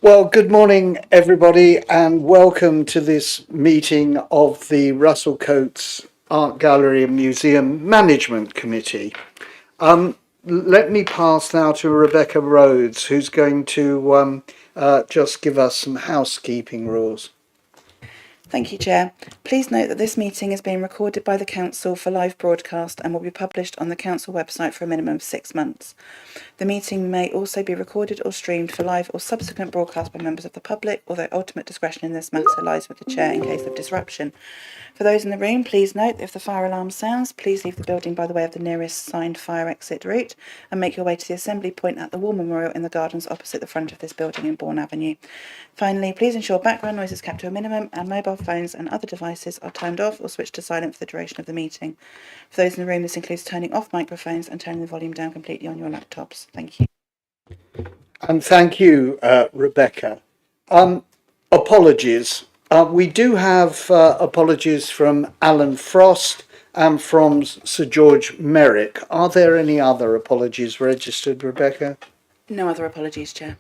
Well, good morning, everybody, and welcome to this meeting of the Russell Cotes Art Gallery and Museum Management Committee. Let me pass now to Rebecca Rhodes, who's going to just give us some housekeeping rules. Thank you, Chair. Please note that this meeting is being recorded by the Council for live broadcast and will be published on the Council website for a minimum of 6 months. The meeting may also be recorded or streamed for live or subsequent broadcast by members of the public, although ultimate discretion in this matter lies with the Chair in case of disruption. For those in the room, please note that if the fire alarm sounds, please leave the building by the way of the nearest signed fire exit route and make your way to the assembly point at the War Memorial in the gardens opposite the front of this building in Bourne Avenue. Finally, please ensure background noise is kept to a minimum and mobile phones and other devices are turned off or switched to silent for the duration of the meeting. For those in the room, this includes turning off microphones and turning the volume down completely on your laptops. Thank you. And thank you, Rebecca. Apologies. We do have apologies from Alan Frost and from Sir George Merrick. Are there any other apologies registered, Rebecca? No other apologies, Chair.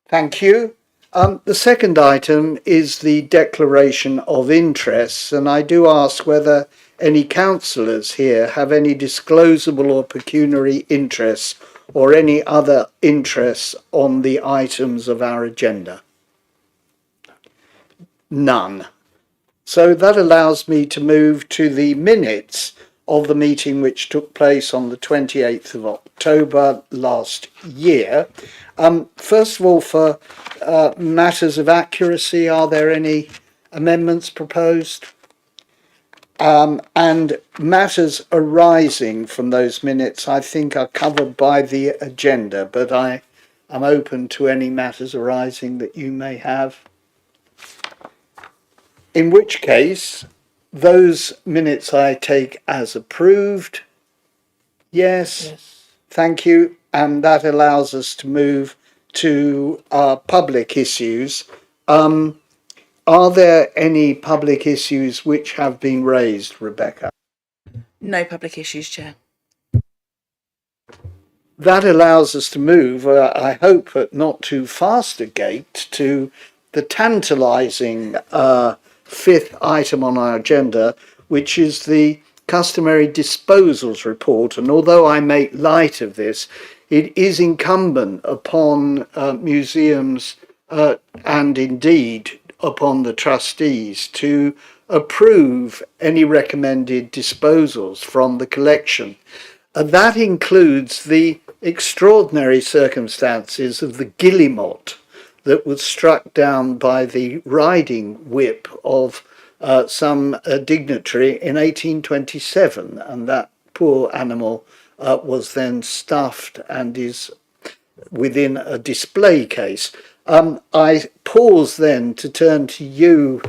Thank you. The second item is the declaration of interests, and I do ask whether any councillors here have any disclosable or pecuniary interests or any other interests on the items of our agenda. None. So that allows me to move to the minutes of the meeting which took place on the 28th of October last year. First of all, for matters of accuracy, are there any amendments proposed? And matters arising from those minutes, I think, are covered by the agenda, but I am open to any matters arising that you may have. In which case, those minutes I take as approved. Yes. Thank you. And that allows us to move to our public issues. Are there any public issues which have been raised, Rebecca? No public issues, Chair. That allows us to move, I hope at not too fast a gait, to the tantalising fifth item on our agenda, which is the customary disposals report. And although I make light of this, it is incumbent upon museums and indeed upon the trustees to approve any recommended disposals from the collection. And that includes the extraordinary circumstances of the guillemot that was struck down by the riding whip of some dignitary in 1827, and that poor animal was then stuffed and is within a display case. I pause then to turn to you,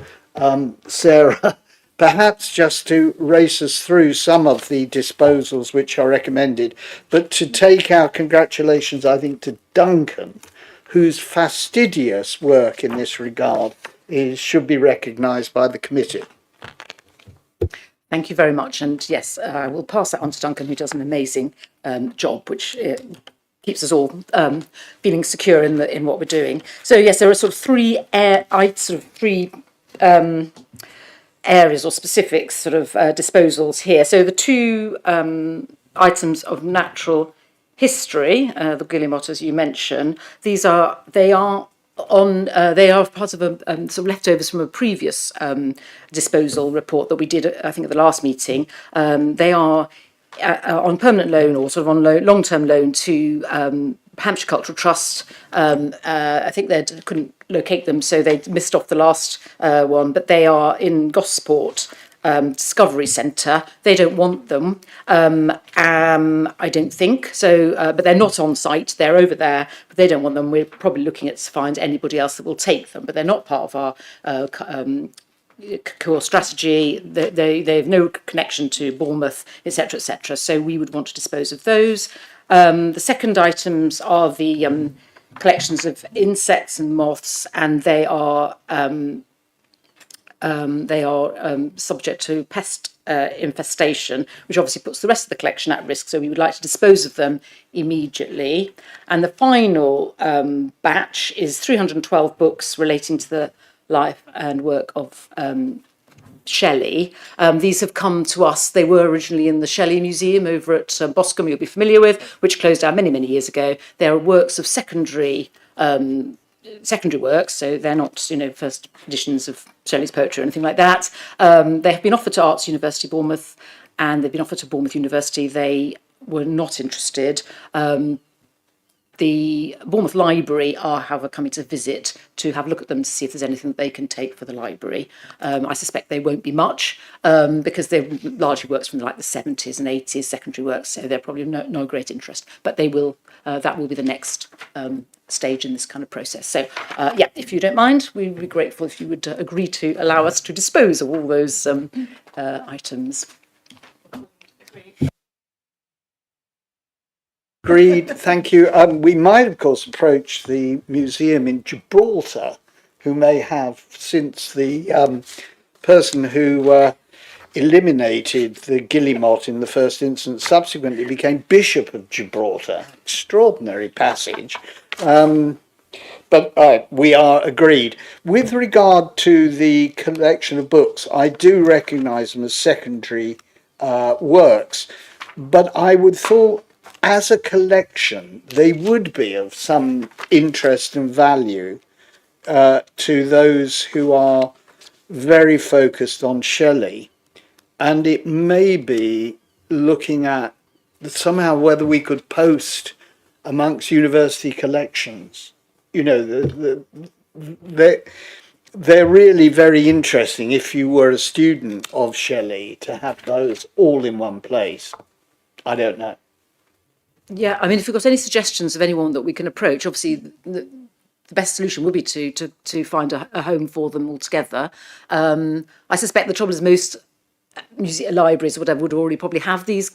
Sarah, perhaps just to race us through some of the disposals which are recommended, but to take our congratulations, I think, to Duncan, whose fastidious work in this regard should be recognised by the committee. Thank you very much. And yes, I will pass that on to Duncan, who does an amazing job, which keeps us all feeling secure in what we're doing. So yes, there are sort of three areas or specific sort of disposals here. So the two items of natural history, the guillemot, as you mentioned, they are part of a sort of leftovers from a previous disposal report that we did, I think, at the last meeting. They are on permanent loan or sort of on long-term loan to Hampshire Cultural Trust. I think they couldn't locate them, so they missed off the last one, but they are in Gosport Discovery Centre. They don't want them, I don't think so, but they're not on site, they're over there, but they don't want them. We're probably looking at to find anybody else that will take them, but they're not part of our core strategy. They have no connection to Bournemouth, etc., etc. So we would want to dispose of those. The second items are the collections of insects and moths, and they are they are subject to pest infestation, which obviously puts the rest of the collection at risk. So we would like to dispose of them immediately. And the final batch is 312 books relating to the life and work of Shelley. These have come to us. They were originally in the Shelley Museum over at Boscombe, you'll be familiar with, which closed down many, many years ago. They are works of secondary works, so they're not, first editions of Shelley's poetry or anything like that. They have been offered to Arts University Bournemouth, and they've been offered to Bournemouth University. They were not interested. The Bournemouth Library are, however, coming to visit to have a look at them to see if there's anything that they can take for the library. I suspect they won't be much because they're largely works from the 70s and 80s, secondary works, so they're probably no great interest. But they will. That will be the next stage in this kind of process. So, if you don't mind, we'd be grateful if you would agree to allow us to dispose of all those items. Agreed, thank you. We might, of course, approach the museum in Gibraltar, who may have, since the person who eliminated the guillemot in the first instance subsequently became Bishop of Gibraltar. Extraordinary passage. But we are agreed. With regard to the collection of books, I do recognise them as secondary works, but I would thought as a collection, they would be of some interest and value to those who are very focused on Shelley. And it may be looking at somehow whether we could post amongst university collections. They're really very interesting if you were a student of Shelley to have those all in one place. I don't know. Yeah, I mean, if you've got any suggestions of anyone that we can approach, obviously the best solution would be to find a home for them altogether. I suspect the trouble is most libraries or whatever would already probably have these.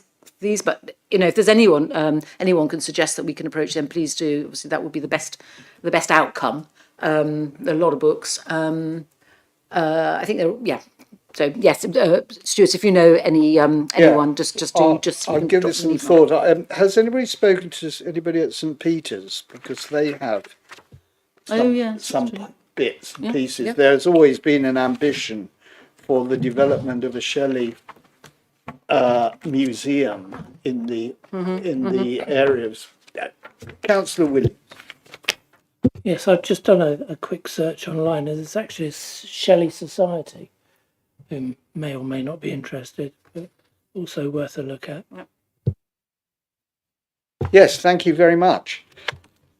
But if there's anyone can suggest that we can approach them, please do. Obviously, that would be the best outcome. There are a lot of books. I think there. So yes, Stuart, if you know anyone, I'll give it some thought. Has anybody spoken to anybody at St. Peter's, because they have some bits and pieces. Yeah. There's always been an ambition for the development of a Shelley museum in the area of Councillor Williams. Yes, I've just done a quick search online. There's actually a Shelley Society who may or may not be interested, but also worth a look at. Yes, thank you very much.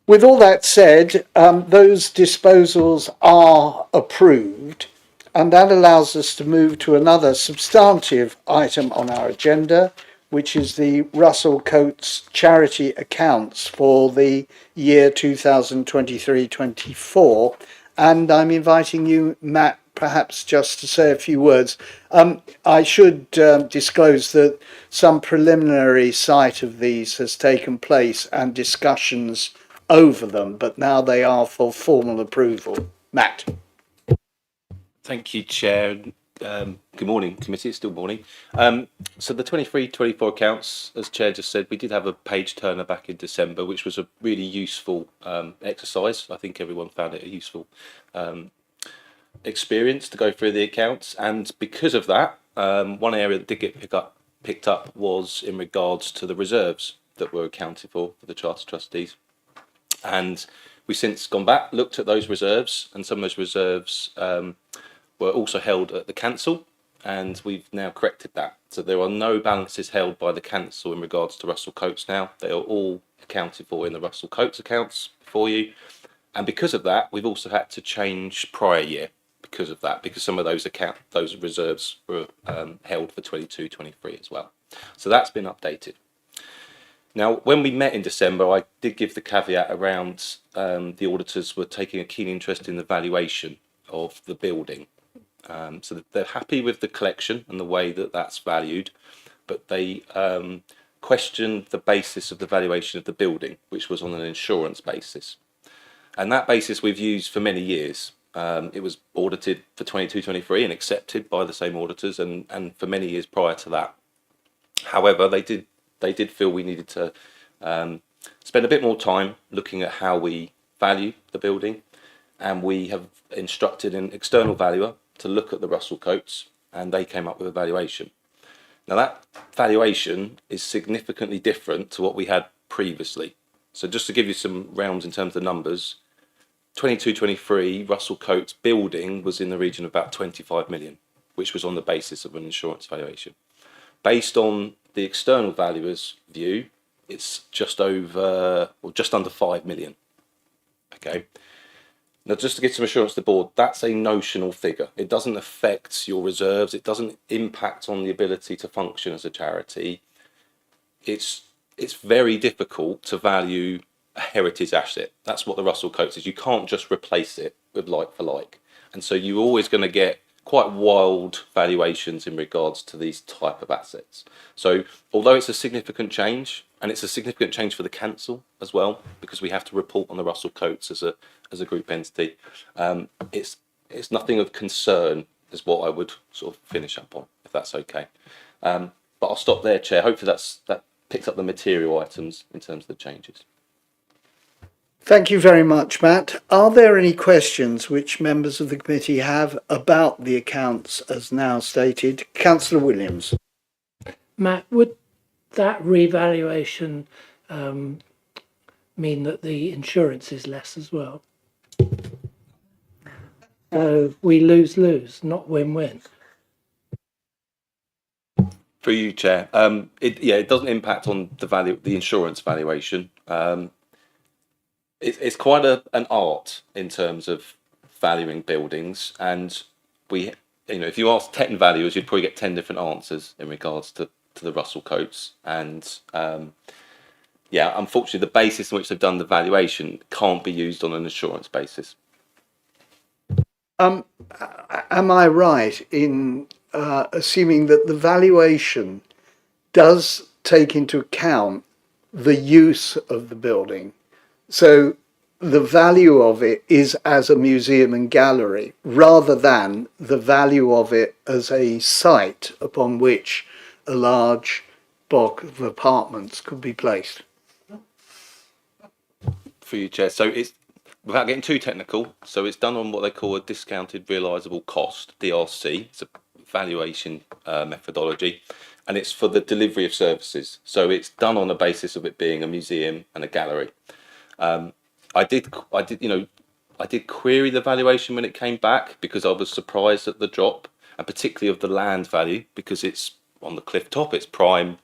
With all that said, those disposals are approved, and that allows us to move to another substantive item on our agenda, which is the Russell Cotes charity accounts for the year 2023-24. And I'm inviting you, Matt, perhaps just to say a few words. I should disclose that some preliminary sight of these has taken place and discussions over them, but now they are for formal approval. Matt. Thank you, Chair. Good morning, committee. It's still morning. So the 23-24 accounts, as Chair just said, we did have a page turner back in December, which was a really useful exercise. I think everyone found it a useful experience to go through the accounts, and because of that, one area that did get picked up was in regards to the reserves that were accounted for the Charter Trustees. And we've since gone back, looked at those reserves, and some of those reserves were also held at the council, and we've now corrected that. So there are no balances held by the council in regards to Russell Cotes now. They are all accounted for in the Russell Cotes accounts for you. And because of that, we've also had to change prior year because of that, because some of those reserves were held for 22-23 as well. So that's been updated. Now, when we met in December, I did give the caveat around the auditors were taking a keen interest in the valuation of the building. So they're happy with the collection and the way that that's valued, but they questioned the basis of the valuation of the building, which was on an insurance basis. And that basis we've used for many years. It was audited for 22-23 and accepted by the same auditors, and for many years prior to that. However, they did feel we needed to spend a bit more time looking at how we value the building, and we have instructed an external valuer to look at the Russell Cotes, and they came up with a valuation. Now that valuation is significantly different to what we had previously. So just to give you some rounds in terms of the numbers, 22-23 Russell Cotes building was in the region of about 25 million, which was on the basis of an insurance valuation. Based on the external valuer's view, it's just over, or just under 5 million. Okay. Now, just to give some assurance to the board, that's a notional figure. It doesn't affect your reserves. It doesn't impact on the ability to function as a charity. It's very difficult to value a heritage asset. That's what the Russell Cotes is. You can't just replace it with like for like. And so you're always going to get quite wild valuations in regards to these type of assets. So although it's a significant change, and it's a significant change for the council as well, because we have to report on the Russell Cotes as a group entity, it's nothing of concern is what I would sort of finish up on, if that's okay. But I'll stop there, Chair. Hopefully that picks up the material items in terms of the changes. Thank you very much, Matt. Are there any questions which members of the committee have about the accounts as now stated? Councillor Williams. Matt, would that revaluation mean that the insurance is less as well? So we lose-lose, not win-win. For you, Chair, it doesn't impact on the insurance valuation. It's quite an art in terms of valuing buildings, and if you ask 10 valuers, you'd probably get 10 different answers in regards to the Russell Cotes, and unfortunately the basis on which they've done the valuation can't be used on an insurance basis. Am I right in assuming that the valuation does take into account the use of the building? So the value of it is as a museum and gallery, rather than the value of it as a site upon which a large block of apartments could be placed. For you, Chair, so it's, without getting too technical, so it's done on what they call a discounted realisable cost, DRC. It's a valuation methodology, and it's for the delivery of services. So it's done on the basis of it being a museum and a gallery. I did query the valuation when it came back, because I was surprised at the drop, and particularly of the land value, because it's on the cliff top, it's prime,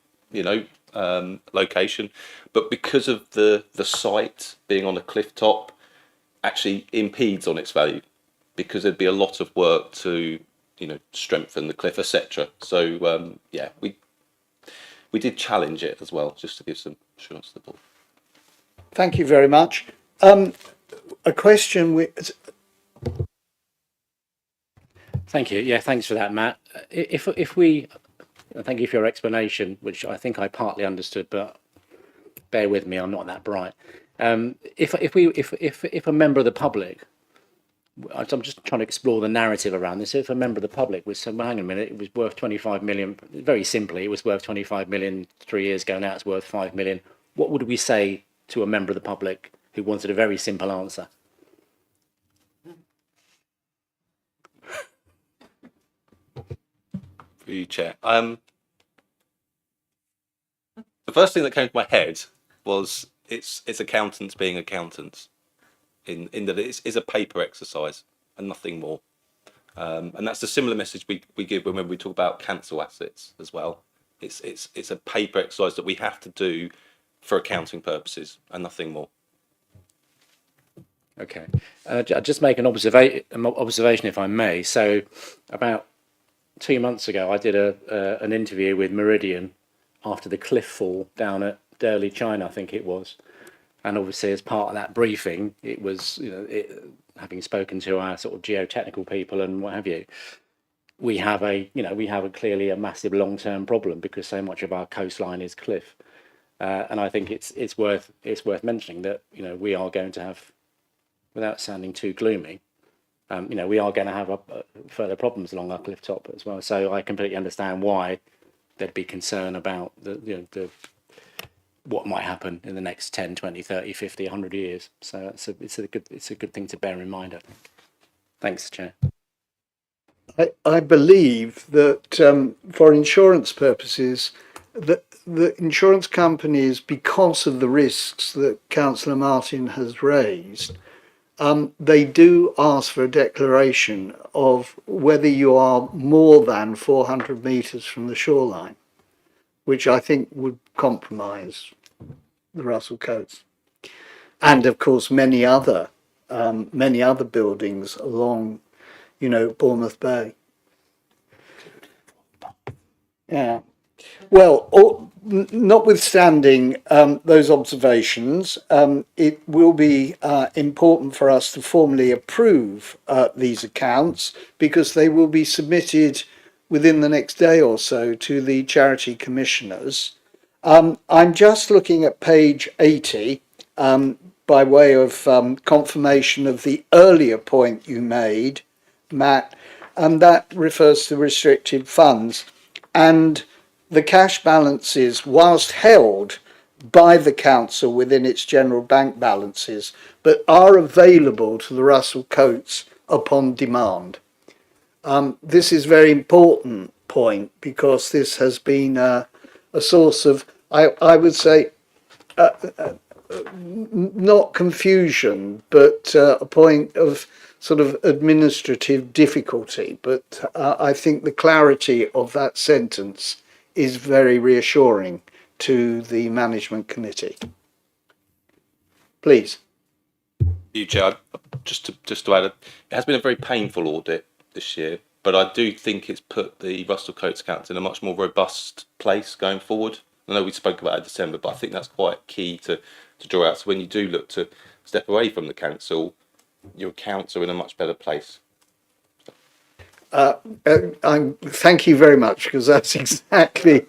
location, but because of the site being on a cliff top, actually impedes on its value, because there'd be a lot of work to strengthen the cliff, etc. So we did challenge it as well, just to give some assurance to the board. Thank you very much. A question Thank you. Yeah, thanks for that, Matt. Thank you for your explanation, which I think I partly understood, but bear with me, I'm not that bright. If a member of the public, I'm just trying to explore the narrative around this. If a member of the public was saying, well, hang on a minute, it was worth 25 million, very simply, it was worth 25 million 3 years ago, now it's worth 5 million. What would we say to a member of the public who wanted a very simple answer? For you, Chair. The first thing that came to my head was it's accountants being accountants, in that it is a paper exercise and nothing more. And that's a similar message we give when we talk about council assets as well. It's a paper exercise that we have to do for accounting purposes and nothing more. Okay, I'll just make an observation, if I may. So, about 2 months ago, I did an interview with Meridian after the cliff fall down at Durley, China, I think it was. And obviously, as part of that briefing, it was, having spoken to our sort of geotechnical people and what have you, we have clearly a massive long-term problem, because so much of our coastline is cliff. And I think it's worth mentioning that we are going to have, without sounding too gloomy, we are going to have further problems along our cliff top as well. So I completely understand why there'd be concern about the what might happen in the next 10, 20, 30, 50, 100 years. So it's a good thing to bear in mind, I think. Thanks, Chair. I believe that for insurance purposes, the insurance companies, because of the risks that Councillor Martin has raised, they do ask for a declaration of whether you are more than 400 metres from the shoreline, which I think would compromise the Russell Cotes, and of course many other buildings along, Bournemouth Bay. Yeah. Well, notwithstanding those observations, it will be important for us to formally approve these accounts because they will be submitted within the next day or so to the charity commissioners. I'm just looking at page 80 by way of confirmation of the earlier point you made, Matt, and that refers to restricted funds. And the cash balances, whilst held by the council within its general bank balances, but are available to the Russell Cotes upon demand. This is a very important point because this has been a source of, I would say, not confusion, but a point of sort of administrative difficulty. But I think the clarity of that sentence is very reassuring to the management committee. Please. You, Chair, just to add, it has been a very painful audit this year, but I do think it's put the Russell Cotes accounts in a much more robust place going forward. I know we spoke about it in December, but I think that's quite key to draw out. So when you do look to step away from the council, your accounts are in a much better place. Thank you very much, because that's exactly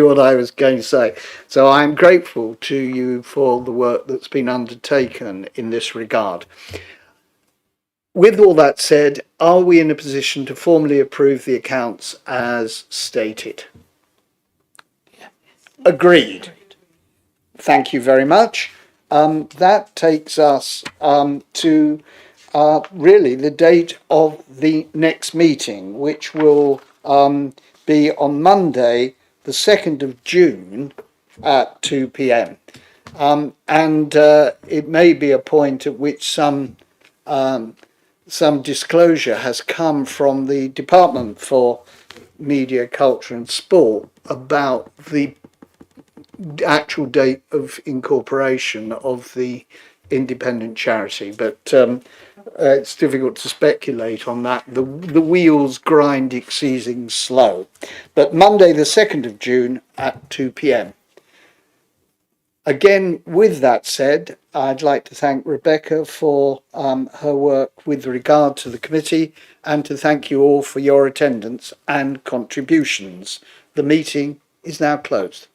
what I was going to say. So I'm grateful to you for the work that's been undertaken in this regard. With all that said, are we in a position to formally approve the accounts as stated? Yes. Agreed. Thank you very much. That takes us to really the date of the next meeting, which will be on Monday, the 2nd of June at 2 p.m. And it may be a point at which some disclosure has come from the Department for Media, Culture and Sport about the actual date of incorporation of the independent charity, but it's difficult to speculate on that. The wheels grind exceeding slow. But Monday the 2nd of June at 2 p.m. Again, with that said, I'd like to thank Rebecca for her work with regard to the committee and to thank you all for your attendance and contributions. The meeting is now closed.